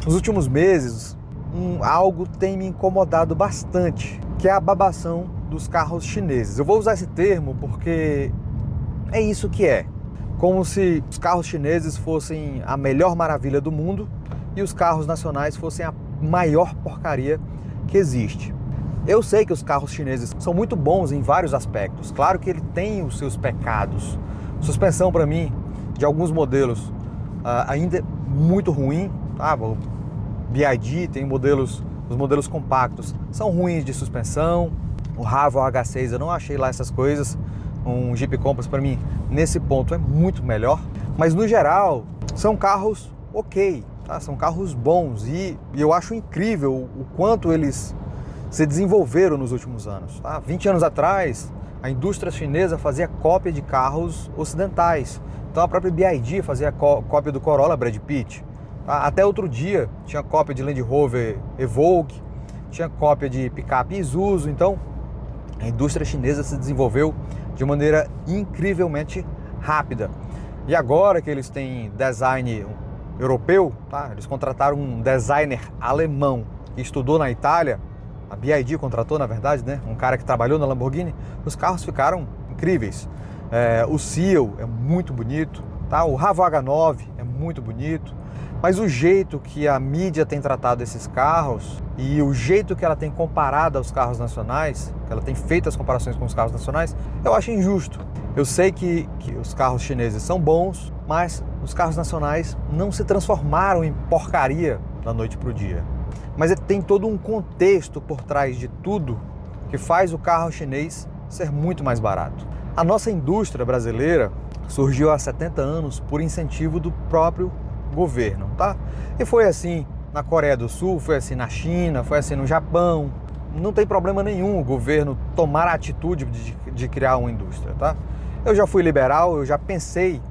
Nos últimos meses, algo tem me incomodado bastante, que é a babação dos carros chineses. Eu vou usar esse termo porque é isso que é. Como se os carros chineses fossem a melhor maravilha do mundo e os carros nacionais fossem a maior porcaria que existe. Eu sei que os carros chineses são muito bons em vários aspectos. Claro que ele tem os seus pecados. Suspensão, para mim, de alguns modelos ainda é muito ruim. Tá? O BYD tem os modelos compactos são ruins de suspensão. O Raval H6 eu não achei lá essas coisas. Um Jeep Compass, para mim, nesse ponto é muito melhor. Mas no geral, são carros ok, tá? São carros bons e eu acho incrível o quanto eles se desenvolveram nos últimos anos. Tá? 20 anos atrás, a indústria chinesa fazia cópia de carros ocidentais. Então a própria BYD fazia cópia do Corolla Brad Pitt. Tá? Até outro dia tinha cópia de Land Rover Evoque, tinha cópia de picape Isuzu. Então a indústria chinesa se desenvolveu de maneira incrivelmente rápida. E agora que eles têm design europeu, tá? Eles contrataram um designer alemão que estudou na Itália, a BYD contratou, na verdade, né? Um cara que trabalhou na Lamborghini. Os carros ficaram incríveis. O Seal é muito bonito, tá? O Raval H9 é muito bonito. Mas o jeito que a mídia tem tratado esses carros e o jeito que ela tem comparado aos carros nacionais, que ela tem feito as comparações com os carros nacionais, eu acho injusto. Eu sei que os carros chineses são bons, mas os carros nacionais não se transformaram em porcaria da noite para o dia. Mas tem todo um contexto por trás de tudo que faz o carro chinês ser muito mais barato. A nossa indústria brasileira surgiu há 70 anos por incentivo do próprio governo, tá? E foi assim na Coreia do Sul, foi assim na China, foi assim no Japão. Não tem problema nenhum o governo tomar a atitude de criar uma indústria, tá? Eu já fui liberal, eu já pensei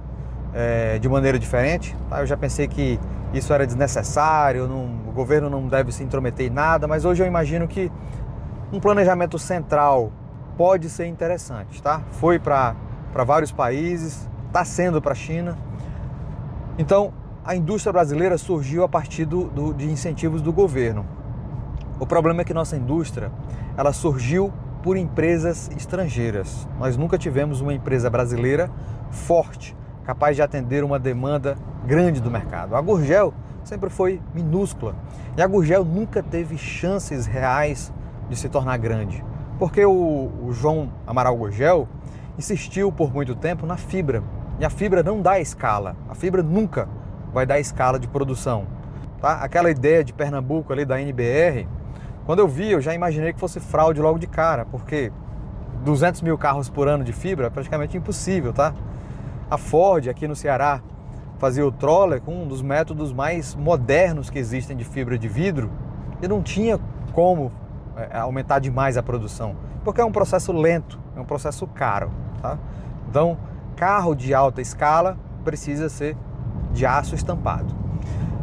de maneira diferente, tá? Eu já pensei que isso era desnecessário, o governo não deve se intrometer em nada, mas hoje eu imagino que um planejamento central pode ser interessante, tá? Foi para vários países, está sendo para a China. Então, a indústria brasileira surgiu a partir de incentivos do governo. O problema é que nossa indústria, ela surgiu por empresas estrangeiras. Nós nunca tivemos uma empresa brasileira forte, capaz de atender uma demanda grande do mercado. A Gurgel sempre foi minúscula e a Gurgel nunca teve chances reais de se tornar grande, porque o João Amaral Gurgel insistiu por muito tempo na fibra, e a fibra não dá escala, a fibra nunca vai dar escala de produção. Tá? Aquela ideia de Pernambuco ali da NBR, quando eu vi, eu já imaginei que fosse fraude logo de cara, porque 200 mil carros por ano de fibra é praticamente impossível, tá? A Ford aqui no Ceará fazia o Troller com um dos métodos mais modernos que existem de fibra de vidro e não tinha como aumentar demais a produção, porque é um processo lento, é um processo caro, tá? Então, carro de alta escala precisa ser de aço estampado.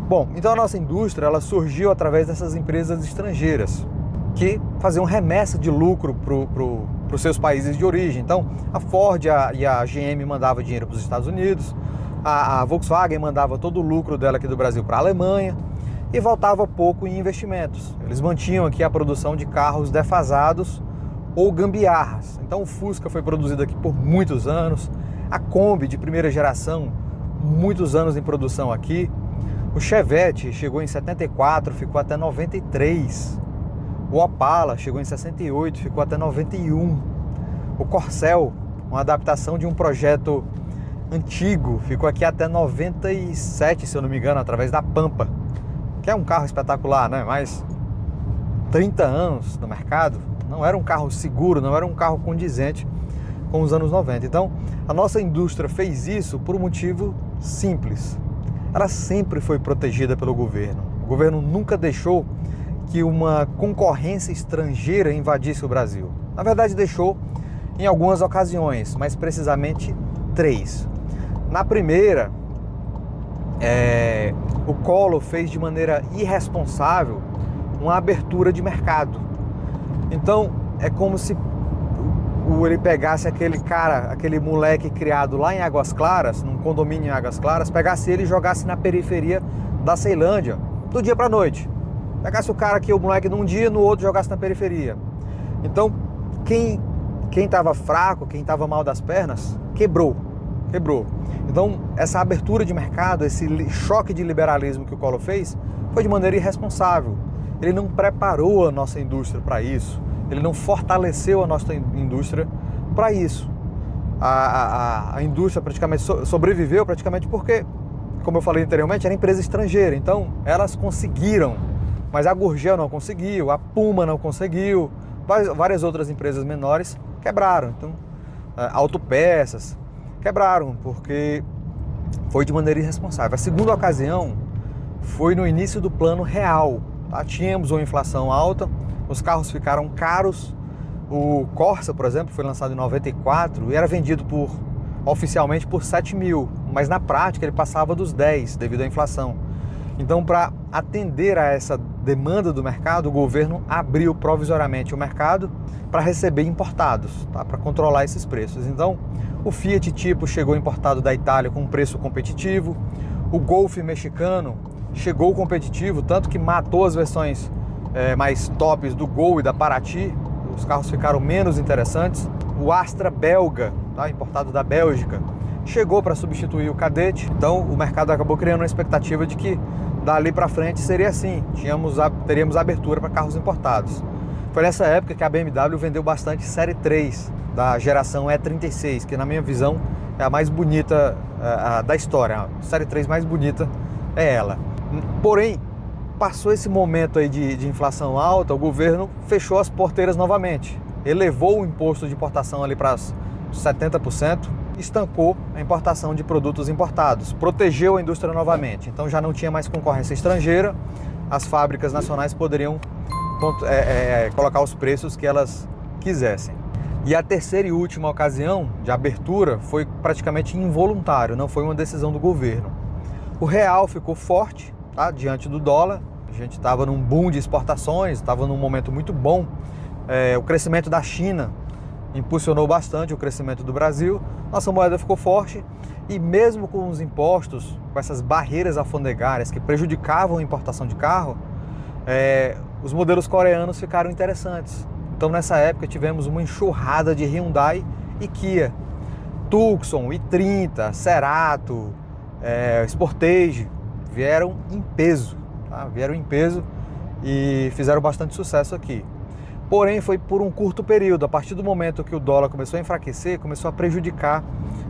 Bom, então a nossa indústria ela surgiu através dessas empresas estrangeiras que faziam remessa de lucro para os seus países de origem. Então a Ford e a GM mandavam dinheiro para os Estados Unidos, a Volkswagen mandava todo o lucro dela aqui do Brasil para a Alemanha e voltava pouco em investimentos. Eles mantinham aqui a produção de carros defasados ou gambiarras. Então o Fusca foi produzido aqui por muitos anos, a Kombi de primeira geração, muitos anos em produção aqui. O Chevette chegou em 74, ficou até 93. O Opala chegou em 68, ficou até 91. O Corcel, uma adaptação de um projeto antigo, ficou aqui até 97, se eu não me engano, através da Pampa, que é um carro espetacular, né? Mas 30 anos no mercado, não era um carro seguro, não era um carro condizente com os anos 90. Então, a nossa indústria fez isso por um motivo simples. Ela sempre foi protegida pelo governo. O governo nunca deixou que uma concorrência estrangeira invadisse o Brasil. Na verdade, deixou em algumas ocasiões, mas precisamente 3. Na primeira, o Collor fez de maneira irresponsável uma abertura de mercado. Então, é como se ele pegasse aquele moleque criado lá em Águas Claras, num condomínio em Águas Claras, pegasse ele e jogasse na periferia da Ceilândia, do dia para a noite. Pegasse o cara aqui, o moleque num dia, no outro jogasse na periferia. Então, quem estava fraco, quem estava mal das pernas, quebrou. Então, essa abertura de mercado, esse choque de liberalismo que o Collor fez, foi de maneira irresponsável. Ele não preparou a nossa indústria para isso, ele não fortaleceu a nossa indústria para isso. A indústria praticamente sobreviveu praticamente porque, como eu falei anteriormente, era empresa estrangeira. Então, elas conseguiram, mas a Gurgel não conseguiu, a Puma não conseguiu, várias outras empresas menores quebraram. Então, autopeças quebraram, porque foi de maneira irresponsável. A segunda ocasião foi no início do Plano Real. Tá? Tínhamos uma inflação alta, os carros ficaram caros. O Corsa, por exemplo, foi lançado em 94 e era vendido oficialmente por 7 mil, mas na prática ele passava dos 10 devido à inflação. Então, para atender a essa demanda do mercado, o governo abriu provisoriamente o mercado para receber importados, tá? Para controlar esses preços. Então, o Fiat Tipo chegou importado da Itália com um preço competitivo, o Golf mexicano chegou competitivo, tanto que matou as versões mais tops do Gol e da Paraty. Os carros ficaram menos interessantes. O Astra belga, tá? Importado da Bélgica, chegou para substituir o Kadett. Então o mercado acabou criando uma expectativa de que dali para frente seria assim, teríamos abertura para carros importados. Foi nessa época que a BMW vendeu bastante Série 3 da geração E36, que na minha visão é a mais bonita da história. A Série 3 mais bonita é ela. Porém, passou esse momento aí de inflação alta, o governo fechou as porteiras novamente, elevou o imposto de importação ali para 70%, estancou a importação de produtos importados, protegeu a indústria novamente. Então já não tinha mais concorrência estrangeira, as fábricas nacionais poderiam colocar os preços que elas quisessem. E a terceira e última ocasião de abertura foi praticamente involuntário, não foi uma decisão do governo. O real ficou forte, tá, diante do dólar. A gente estava num boom de exportações, estava num momento muito bom. O crescimento da China impulsionou bastante o crescimento do Brasil. Nossa moeda ficou forte e mesmo com os impostos, com essas barreiras alfandegárias que prejudicavam a importação de carro, os modelos coreanos ficaram interessantes. Então nessa época tivemos uma enxurrada de Hyundai e Kia. Tucson, i30, Cerato, Sportage vieram em peso. Tá? Vieram em peso e fizeram bastante sucesso aqui. Porém, foi por um curto período. A partir do momento que o dólar começou a enfraquecer, começou a prejudicar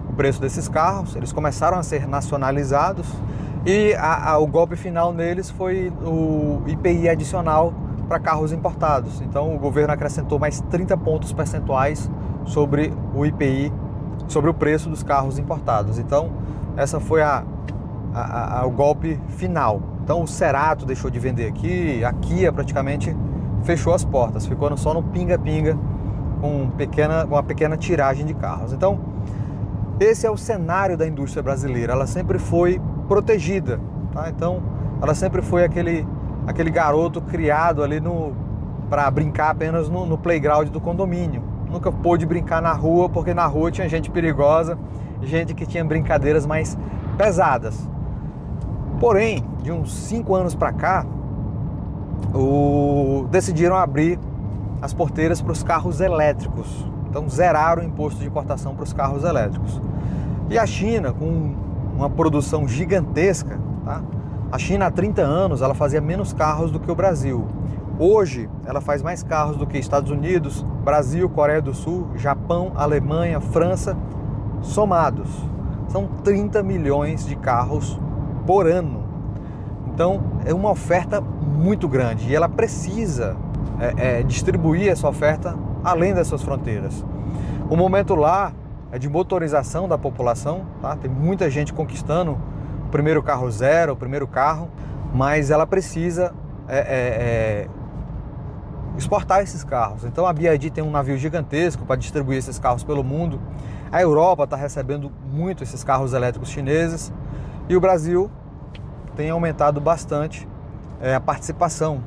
o preço desses carros. Eles começaram a ser nacionalizados e o golpe final neles foi o IPI adicional para carros importados. Então, o governo acrescentou mais 30 pontos percentuais sobre o IPI, sobre o preço dos carros importados. Então, essa foi o golpe final. Então o Cerato deixou de vender aqui, a Kia praticamente fechou as portas, ficou só no pinga-pinga com uma pequena tiragem de carros. Então esse é o cenário da indústria brasileira, ela sempre foi protegida, tá? Então ela sempre foi aquele garoto criado ali para brincar apenas no playground do condomínio. Nunca pôde brincar na rua, porque na rua tinha gente perigosa, gente que tinha brincadeiras mais pesadas. Porém, de uns 5 anos para cá, decidiram abrir as porteiras para os carros elétricos. Então zeraram o imposto de importação para os carros elétricos. E a China, com uma produção gigantesca, tá? A China há 30 anos ela fazia menos carros do que o Brasil. Hoje ela faz mais carros do que Estados Unidos, Brasil, Coreia do Sul, Japão, Alemanha, França, somados. São 30 milhões de carros por ano. Então é uma oferta muito grande e ela precisa distribuir essa oferta além das suas fronteiras. O momento lá é de motorização da população, tá? Tem muita gente conquistando o primeiro carro zero, o primeiro carro, mas ela precisa exportar esses carros. Então a BYD tem um navio gigantesco para distribuir esses carros pelo mundo. A Europa está recebendo muito esses carros elétricos chineses e o Brasil tem aumentado bastante a participação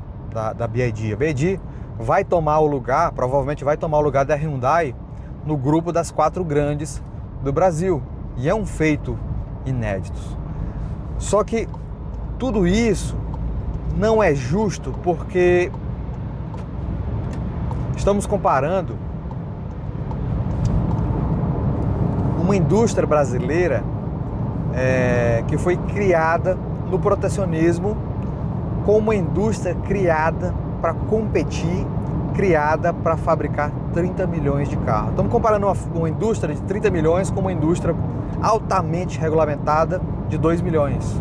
da BYD. A BYD vai tomar o lugar, provavelmente vai tomar o lugar da Hyundai no grupo das 4 grandes do Brasil. E é um feito inédito. Só que tudo isso não é justo porque estamos comparando uma indústria brasileira que foi criada no protecionismo com uma indústria criada para competir, criada para fabricar 30 milhões de carros. Estamos comparando uma indústria de 30 milhões com uma indústria altamente regulamentada de 2 milhões.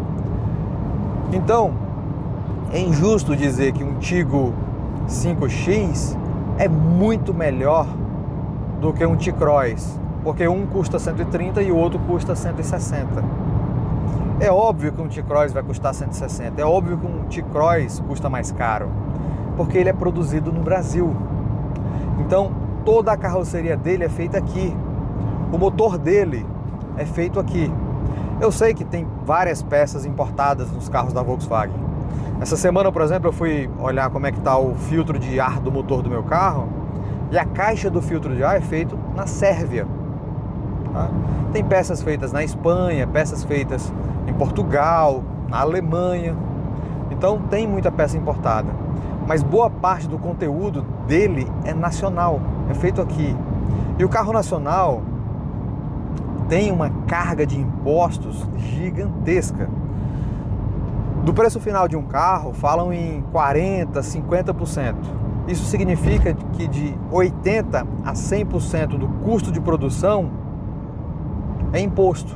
Então, é injusto dizer que um Tiggo 5X é muito melhor do que um T-Cross, porque um custa 130 e o outro custa 160. É óbvio que um T-Cross vai custar 160, é óbvio que um T-Cross custa mais caro, porque ele é produzido no Brasil. Então, toda a carroceria dele é feita aqui. O motor dele é feito aqui. Eu sei que tem várias peças importadas nos carros da Volkswagen. Essa semana, por exemplo, eu fui olhar como é que está o filtro de ar do motor do meu carro e a caixa do filtro de ar é feito na Sérvia. Tá? Tem peças feitas na Espanha, peças feitas em Portugal, na Alemanha. Então tem muita peça importada. Mas boa parte do conteúdo dele é nacional, é feito aqui. E o carro nacional tem uma carga de impostos gigantesca. Do preço final de um carro, falam em 40%, 50%. Isso significa que de 80% a 100% do custo de produção é imposto,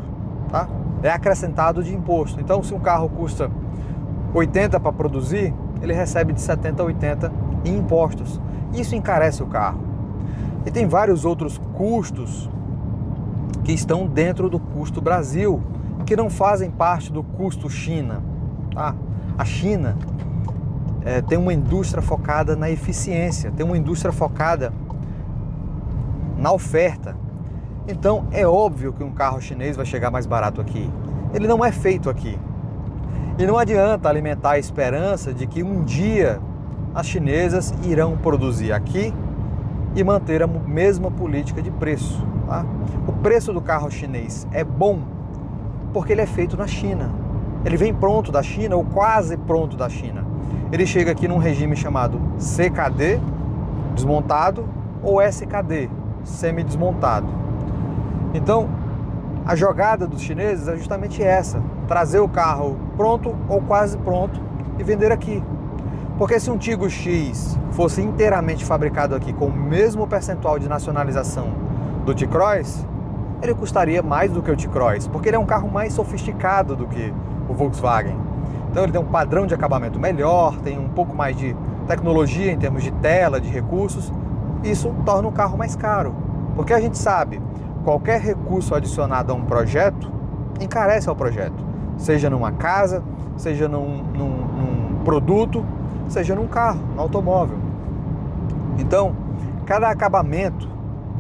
tá? É acrescentado de imposto. Então, se um carro custa 80 para produzir, ele recebe de 70 a 80 em impostos. Isso encarece o carro. E tem vários outros custos que estão dentro do custo Brasil, que não fazem parte do custo China. Tá? A China tem uma indústria focada na eficiência, tem uma indústria focada na oferta. Então é óbvio que um carro chinês vai chegar mais barato aqui. Ele não é feito aqui. E não adianta alimentar a esperança de que um dia as chinesas irão produzir aqui e manter a mesma política de preço. Tá? O preço do carro chinês é bom porque ele é feito na China. Ele vem pronto da China ou quase pronto da China. Ele chega aqui num regime chamado CKD, desmontado, ou SKD, semi-desmontado. Então, a jogada dos chineses é justamente essa, trazer o carro pronto ou quase pronto e vender aqui. Porque se um Tiggo X fosse inteiramente fabricado aqui com o mesmo percentual de nacionalização do T-Cross, ele custaria mais do que o T-Cross, porque ele é um carro mais sofisticado do que o Volkswagen. Então ele tem um padrão de acabamento melhor, tem um pouco mais de tecnologia em termos de tela, de recursos. Isso torna o carro mais caro, porque a gente sabe, qualquer recurso adicionado a um projeto encarece ao projeto, seja numa casa, seja num produto, seja num carro, num automóvel. Então, cada acabamento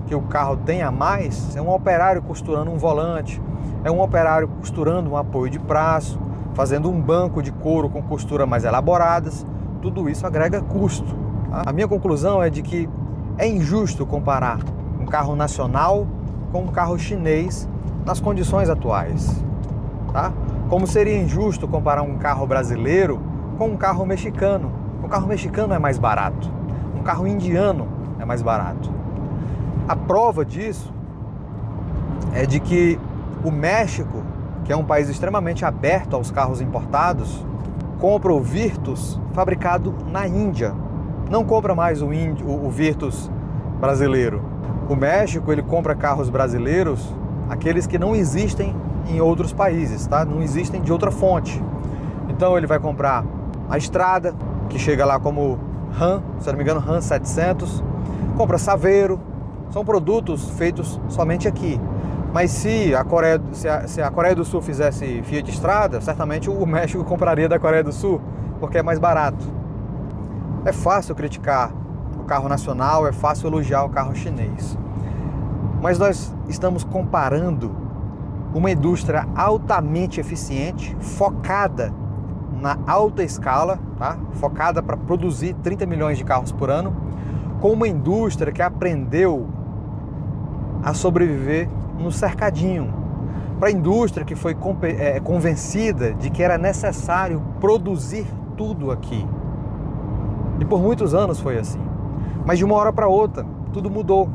que o carro tem a mais é um operário costurando um volante, é um operário costurando um apoio de braço, fazendo um banco de couro com costuras mais elaboradas. Tudo isso agrega custo. Tá? A minha conclusão é de que é injusto comparar um carro nacional com um carro chinês nas condições atuais. Tá? Como seria injusto comparar um carro brasileiro com um carro mexicano. Um carro mexicano é mais barato, um carro indiano é mais barato. A prova disso é de que o México, que é um país extremamente aberto aos carros importados, compra o Virtus fabricado na Índia. Não compra mais o Virtus brasileiro. O México, ele compra carros brasileiros, aqueles que não existem em outros países, tá? Não existem de outra fonte. Então ele vai comprar a Estrada, que chega lá como Ram, se não me engano, Ram 700. Compra Saveiro. São produtos feitos somente aqui. Mas se a Coreia do Sul fizesse Fiat Strada, certamente o México compraria da Coreia do Sul, porque é mais barato. É fácil criticar o carro nacional, é fácil elogiar o carro chinês. Mas nós estamos comparando uma indústria altamente eficiente, focada na alta escala, tá? Focada para produzir 30 milhões de carros por ano, com uma indústria que aprendeu a sobreviver no cercadinho. Para a indústria que foi convencida de que era necessário produzir tudo aqui. E por muitos anos foi assim. Mas de uma hora para outra, tudo mudou.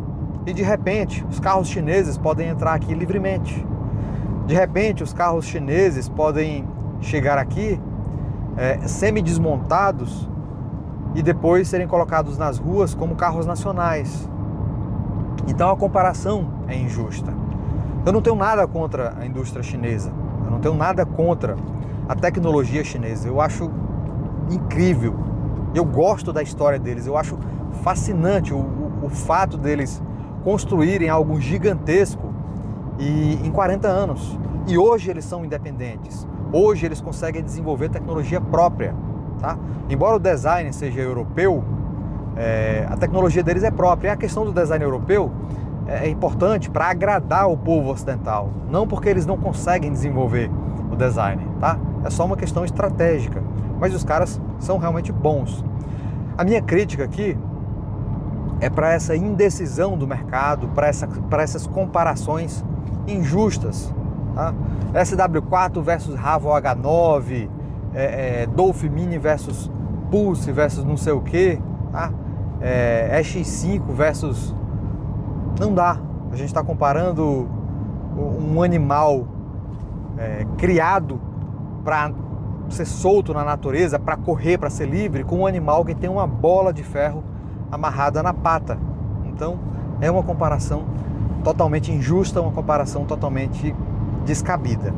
E de repente, os carros chineses podem entrar aqui livremente. De repente, os carros chineses podem chegar aqui semi-desmontados e depois serem colocados nas ruas como carros nacionais. Então a comparação é injusta. Eu não tenho nada contra a indústria chinesa. Eu não tenho nada contra a tecnologia chinesa. Eu acho incrível. Eu gosto da história deles. Eu acho fascinante o fato deles construírem algo gigantesco em 40 anos. E hoje eles são independentes. Hoje eles conseguem desenvolver tecnologia própria. Tá? Embora o design seja europeu, a tecnologia deles é própria. E a questão do design europeu é importante para agradar o povo ocidental. Não porque eles não conseguem desenvolver o design. Tá? É só uma questão estratégica. Mas os caras são realmente bons. A minha crítica aqui é para essa indecisão do mercado, para essas comparações injustas. Tá? SW4 versus Ravo H9, Dolph Mini versus Pulse versus não sei o que, tá? EX5 versus... Não dá. A gente está comparando um animal criado para ser solto na natureza, para correr, para ser livre, com um animal que tem uma bola de ferro amarrada na pata. Então é uma comparação totalmente injusta, uma comparação totalmente descabida.